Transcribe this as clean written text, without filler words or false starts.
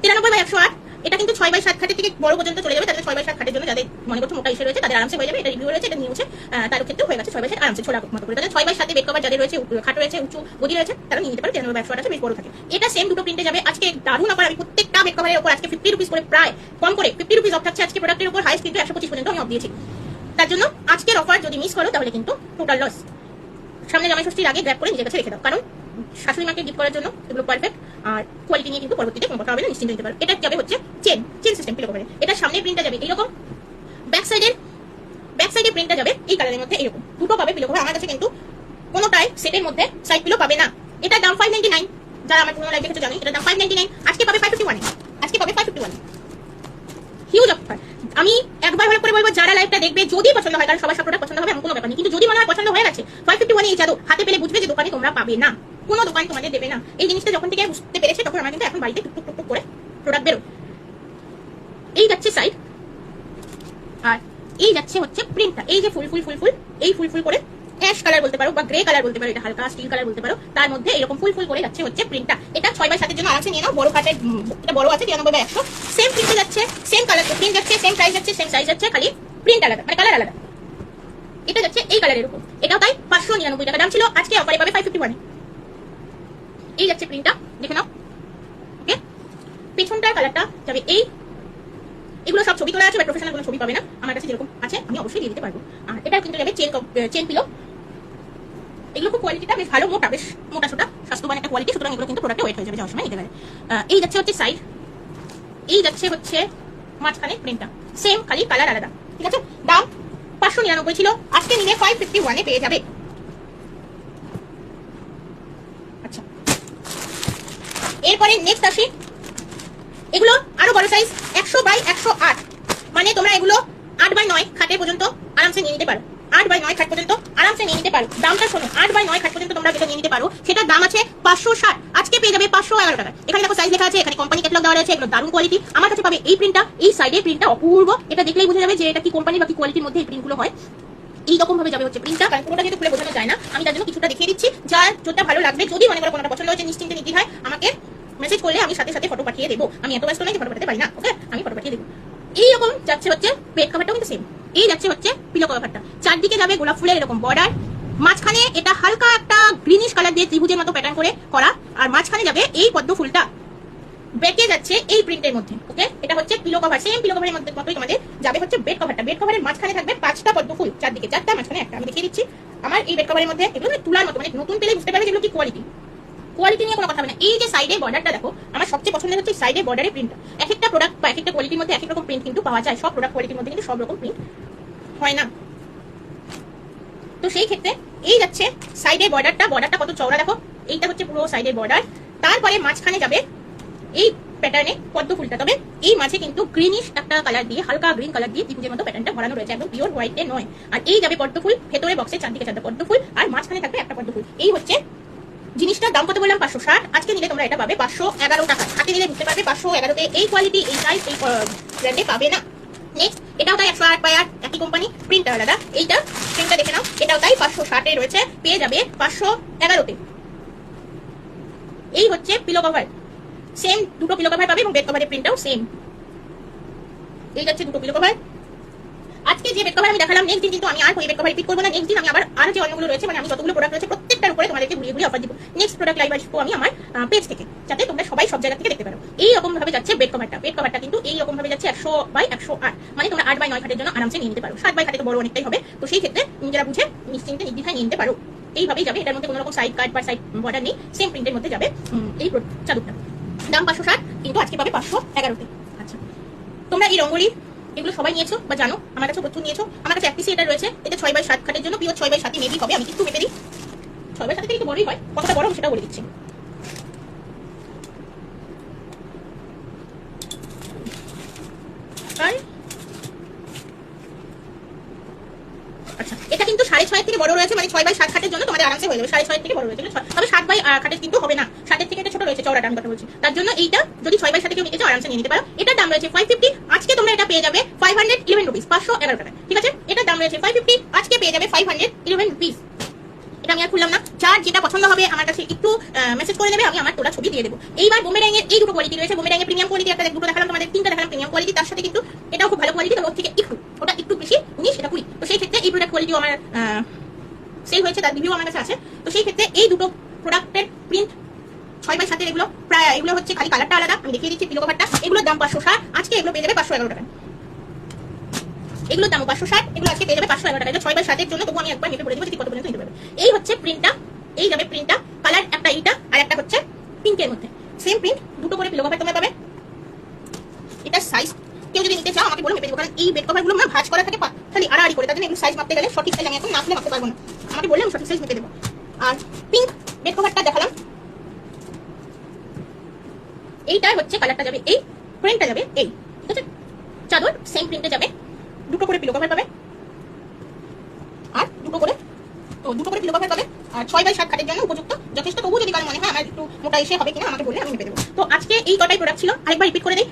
93/108। এটা কিন্তু 6/7 খাটের থেকে বড় পর্যন্ত চলে যাবে, তাহলে 6/7 খাটের জন্য যাদের মনে করছো মোটা ইসে রয়েছে তাদের আরামসে হয়ে যাবে। এটা রিভিউ রয়েছে, এটা নিউজে তার ক্ষেত্রে হয়ে গেছে 6/7 আরামসে ছোলা মতো করে। তাহলে 6/7 বেড কভার যাদের রয়েছে, খাট রয়েছে, উঁচু গদি রয়েছে, তারা নিয়ে নিতে পারে। 93/108 আছে, বেশ বড় থাকে। এটা সেম দুটো প্রিন্টে যাবে। আজকে দারুণ অফার, আমি প্রত্যেকটা বেড কভারের উপর আজকে 50 রুপিস করে, প্রায় কম করে 50 রুপিস অফ থাকছে আজকে প্রোডাক্টের উপর। হাইস্ট কিন্তু 125 পর্যন্ত আমি অফ দিয়েছি। তার জন্য আজকের অফার যদি মিস করো তাহলে কিন্তু টোটাল লস। সামনে জামাই ষষ্ঠীর আগে গ্র্যাব করে নিজের কাছে রেখে দাও, কারণ শাশুড়ি মাকে গিফট করার জন্য এগুলো পারফেক্ট। আর কোয়ালিটি নিয়ে কিন্তু পরবর্তীতে কোনো কথা হবে না, নিশ্চিন্তে নিতে পারো। এটা যাবে হচ্ছে চেন সিস্টেম পিলো কভারে। এটা সামনে প্রিন্টটা যাবে এইরকম, ব্যাক সাইডে প্রিন্টটা যাবে এই কালারের মধ্যে এরকম দুটো পাবে পিলো কভার। আমার কাছে কিন্তু কোনোটাই সেটের মধ্যে সাইড পিলো পাবে না। এটার দাম 599, যারা আমার পুরো লাইভ দেখেছো জানো এটার দাম 599। আজকে পাবে 551, আজকে পাবে 551। Huge offer. আমি একবার ভালো করে বলবো, যারা লাইভটা দেখবে যদি পছন্দ হয়, কারণ সবার সব প্রোডাক্ট পছন্দ হবে এমন কোনো ব্যাপার নেই, কিন্তু যদি মনে হয় পছন্দ হয়ে গেছে 551 এই চাদর হাতে পেলে বুঝবে যে দোকানে তোমরা পাবে না, কোনো দোকান তোমাদের দেবে না। এই জিনিসটা যখন থেকে বুঝতে পেরেছে তখন আমরা কিন্তু এখন বাড়িতে টুক টুক করে প্রোডাক্ট বেরো। এই যাচ্ছে সাইড, আর এই যাচ্ছে হচ্ছে প্রিন্টটা। এই যে ফুল এই ফুল করে অ্যাশ কালার বলতে পারো বা গ্রে কালার বলতে পারো, এটা হালকা স্টিল কালার বলতে পারো, তার মধ্যে এরকম ফুল করে যাচ্ছে হচ্ছে প্রিন্টটা। এটা 6/7 এর জন্য আরামসে নিয়ে নাও। বড় কাটের এটা বড় আছে 93/100। সেম প্রিন্টে যাচ্ছে, সেম কালার প্রিন্ট যাচ্ছে, সেম প্রাইস যাচ্ছে, সেম সাইজ যাচ্ছে, খালি প্রিন্ট আলাদা, মানে কালার আলাদা। এটা যাচ্ছে এই কালারের উপর, এটাও তাই 599 টাকা দাম ছিল, আজকে অফারে পাবে 551। এই যাচ্ছে প্রিন্টটা, দেখে নাও। ওকে, পেছনটার কালারটা যাবে এই। এগুলো সব ছবি তোলা আছে, বাট প্রফেশনাল কোনো ছবি পাবে না। আমার কাছে যেরকম আছে আমি অবশ্যই দিয়ে দিতে পারবো। আর এটা কিন্তু যাবে চেন পিলো। এগুলো খুব কোয়ালিটিটা বেশ ভালো, মোটা, বেশ মোটা ছোটা স্বাস্থ্যবান একটা কোয়ালিটি, সুতরাং এগুলো কিন্তু প্রোডাক্টে ওয়েট হয়ে যাবে যাওয়ার সময় নিতে পারে। এই যাচ্ছে হচ্ছে সাইড, এই যাচ্ছে হচ্ছে মাঝখানে প্রিন্টটা, সেম খালি কালার আলাদা। ঠিক আছে, দাম 599 ছিল, আজকে নিলে 551 এ পেয়ে যাবে। আচ্ছা, এরপরে নেক্সট আসি, এগুলো আরো বড় সাইজ 100/108, মানে তোমরা এগুলো 8/9 খাটের পর্যন্ত আরামসে নিয়ে নিতে পারো। 8/9 খাট পর্যন্ত আরামসে নিয়ে নিতে পারো। দামটা শোনো, 8/9 খাট পর্যন্ত তোমরা যেটা নিয়ে নিতে পারো সেটার দাম আছে 560, আজকে পেয়ে যাবে 511 টাকা। এখানে দেখো সাইজ লেখা আছে, এখানে কোম্পানি ক্যাটালগ দেওয়া আছে, এগুলো দারুণ কোয়ালিটি। আমার কাছে পাবে এই প্রিন্টটা, এই সাইডে প্রিন্টটা অপূর্ব, এটা দেখলেই বোঝা যাবে যে এটা কি কোম্পানি বা কি কোয়ালিটির মধ্যে এই প্রিন্টগুলো হয়। এইরকম ভাবে যাবে হচ্ছে প্রিন্টটা, কারণ পুরোটা যেহেতু খুলে বোঝানো যায় না, আমি তার জন্য কিছুটা দেখিয়ে দিচ্ছি। যার যেটা ভালো লাগবে, যদি মনে করো কোনটা পছন্দ হয়েছে, নিশ্চিন্তে নিতে হয় আমাকে মেসেজ করলে আমি সাথে সাথে ফটো পাঠিয়ে দেবো। আমি এত ব্যস্ত নই যে ফটো পাঠাতে পারি না, ওকে, আমি ফটো পাঠিয়ে দেবো। এইরকম যাচ্ছে হচ্ছে বেড কভারটাও কিন্তু সেম। এই যাচ্ছে হচ্ছে পিলো কভারটা, চারদিকে যাবে গোলাপ ফুলের এরকম বর্ডার, মাঝখানে এটা হালকা একটা গ্রিনিশ কালার দিয়ে ত্রিভুজের মতো প্যাটার্ন করে করা, আর মাঝখানে যাবে এই পদ্ম ফুলটা, বেঁকে যাচ্ছে এই প্রিন্টের মধ্যে। ওকে, এটা হচ্ছে পিলো কভার, সেম পিলো কভারের মধ্যে মতোই তোমাদের যাবে হচ্ছে বেড কভারটা। বেড কভারের মাঝখানে থাকবে 5টা পদ্ম ফুল, চারদিকে 4টা, মাঝখানে একটা। আমি দেখিয়ে দিচ্ছি আমার এই বেড কভারের মধ্যে, এগুলো তুলার মতো, মানে নতুন পেলে বুঝতে পারবে যেগুলো কি কোয়ালিটি নিয়ে কোনো কথা হবে না। এই যে সাইডে বর্ডারটা দেখো, আমার সবচেয়ে পছন্দের হচ্ছে সাইডে বর্ডারের প্রিন্টটা। এক একটা প্রোডাক্ট বা এক একটা কোয়ালিটির মধ্যে এক এক রকম প্রিন্ট কিন্তু পাওয়া যায়, সব প্রোডাক্ট কোয়ালিটির মধ্যে কিন্তু সব রকম প্রিন্ট হয় না। তো সেই ক্ষেত্রে এই যাচ্ছে সাইডে বর্ডারটা কত চওড়া দেখো, এইটা হচ্ছে পুরো সাইডের বর্ডার। তারপরে মাঝখানে যাবে এই প্যাটার্নে পদ্ম ফুলটা, তবে এই মাঝে কিন্তু গ্রিনিশ একটা কালার দিয়ে, হালকা গ্রিন কালার দিয়ে ত্রিভুজের মতো প্যাটার্নটা ভরানো রয়েছে, একদম পিওর হোয়াইটে নয়। আর এই যাবে পদ্ম ফুল, ভেতরে বক্সে চারদিকে 4টা পদ্ম ফুল, আর মাঝখানে থাকবে একটা পদ্ম ফুল। এই হচ্ছে জিনিসটার দাম কত বললাম, 560। আজকে নিলে তোমরা এটা পাবে 511 টাকা। হাতে নিলে বুঝতে পারবে 511-তে এই কোয়ালিটি, এই সাইজ, এই ব্র্যান্ডে পাবে না। নেক্সট, এটাও তাই 108/8, একই কোম্পানি, প্রিন্টটা আলাদা। এইটা প্রিন্টটা দেখে নাও, এটাও তাই 560-এ রয়েছে, পেয়ে যাবে 511-তে। এই হচ্ছে পিলো কভার, সেম দুটো পিলো কভার পাবে এবং বেড কভারের প্রিন্টটাও সেম। এই যাচ্ছে দুটো পিলো কভার। আজকে যে বেড কভার আমি দেখালাম, নেক্সট দিন কিন্তু আমি আর ওই বেড কভার রিপিট করবো না। নেক্সট দিন আমি আর যে অন্যগুলো রয়েছে, মানে আমি যতগুলো প্রোডাক্ট রয়েছে প্রত্যেকটার উপরে তোমাদেরকে ঘুরিয়ে অফার দিব। নেক্সট প্রোডাক্ট লাইভ আসবো আমি আমার পেজ থেকে, যাতে তোমরা সবাই সব জায়গা থেকে দেখতে পারো। এই রকম ভাবে যাচ্ছে বেড কভারটা কিন্তু এই রকম ভাবে যাচ্ছে 100/108, মানে তোমরা 8/9 খাটের জন্য আরামসে নিয়ে নিতে পারো। 7/8 খাটে তো বড় অনেকটাই হবে, তো সেই ক্ষেত্রে নিজেরা বুঝে নিশ্চিন্তে নির্দ্বিধায় নিয়ে নিতে পারো। এইভাবেই যাবে, এটার মধ্যে কোনো রকম সাইড কাট বা সাইড বর্ডার নেই, সেম প্রিন্টের মধ্যে যাবে এই চাদরটা। দাম 560, কিন্তু আজকে পাবে 511-তে। আচ্ছা, তোমরা এই রঙ্গোলি এগুলো সবাই নিয়েছো বা জানো, আমার কাছে প্রচুর নিয়েছো। আমার কাছে এক পিসি এটা রয়েছে, এটা 6/7 খাটের জন্য, পিওর 6/7 মেবি হবে, আমি একটু মেপে দিই। 6/7 থেকে একটু বড়ই হয়, কতটা বড় সেটা বলে দিচ্ছি। আচ্ছা, এটা কিন্তু 6.5 থেকে বড় রয়েছে, মানে 6/7 খাটের জন্য তোমাদের আরামসে হয়ে যাবে। 6.5 থেকে বড় রয়েছে, তবে 7/8 খাটের কিন্তু হবে না, 7-এর থেকে এটা ছোট রয়েছে, চওড়াটা আমি কথা বলছি। তার জন্য এইটা যদি 6/7 কেউ নিতে চাও আরামসে নিয়ে নিতে পারো। এটার দাম রয়েছে 550, আজকে তোমরা এটা পেয়ে যাবে 511 রুপিস, 511 টাকা। ঠিক আছে, এটার দাম রয়েছে 550, আজকে পেয়ে যাবে 511 রুপিস। এটা আমি আর খুললাম না। যার যেটা পছন্দ হবে আমার কাছে একটু মেসেজ করে দেবে, আমি আমার তোলা ছবি দিয়ে দেবো। এইবার বুমেরাং এর এই দুটো কোয়ালিটি রয়েছে। বুমেরাং এর প্রিমিয়াম কোয়ালিটি একটা দুটো দেখালাম তোমাদের, তিনটা দেখালাম প্রিমিয়াম কোয়ালিটি, তার সাথে কিন্তু এটাও খুব ভালো কোয়ালিটি, তবে ওর থেকে একটু ওটা একটু বেশি 19, এটা 20। তো সেই ক্ষেত্রে এই প্রোডাক্ট কোয়ালিটিও আমার সেল হয়েছে, তার রিভিউ আমার কাছে আছে। তো সেই ক্ষেত্রে এই দুটো প্রোডাক্টের প্রিন্ট 6x7 এগুলো প্রায়, এগুলো হচ্ছে খালি কালারটা আলাদা, আমি দেখিয়ে দিচ্ছি পিলো কভারটা। এগুলোর দাম 560, আজকে এগুলো পেয়ে যাবে 511 টাকা। এগুলোর দাম 560, এগুলো আজকে পেয়ে যাবে 511 টাকা। এটা 6x7 এর জন্য, তবু আমি একবার মেপে বলে দেবো যে কত পর্যন্ত নিতে পারবে। এই হচ্ছে প্রিন্টটা, এই যাবে প্রিন্টটা, কালার একটা এইটা আর একটা হচ্ছে পিঙ্কের মধ্যে, সেম প্রিন্ট, দুটো করে পিলো কভার তোমরা পাবে। এটা সাইজ কেউ যদি নিতে চাও আমাকে বলে মেপে দেবো, কারণ এই বেড কভার গুলো আমার ভাঁজ করা থাকে খালি আড়াআড়ি করে, তার জন্য এগুলো সাইজ মাপতে গেলে সঠিক সাইজ আমি এখন না খুলে মাপতে পারবো না, আমাকে বললে আমি সঠিক সাইজ মেপে দেবো। আর পিঙ্ক বেড কভারটা দেখালাম, এইটা হচ্ছে কালারটা যাবে এই, প্রিন্টটা যাবে এই, ঠিক আছে। চাদর সেম প্রিন্টে যাবে, দুটো করে পিলো কভার পাবে আর দুটো করে পিলো কভার পাবে। আর 6x7 খাটের জন্য উপযুক্ত যথেষ্ট। তবু যদি কারো মনে হয় আমার একটু মোটা এসে হবে কিনা আমাকে বললে আমি মেপে দেবো। তো আজকে এই কটাই প্রোডাক্ট ছিল, আরেকবার রিপিট করে দিই।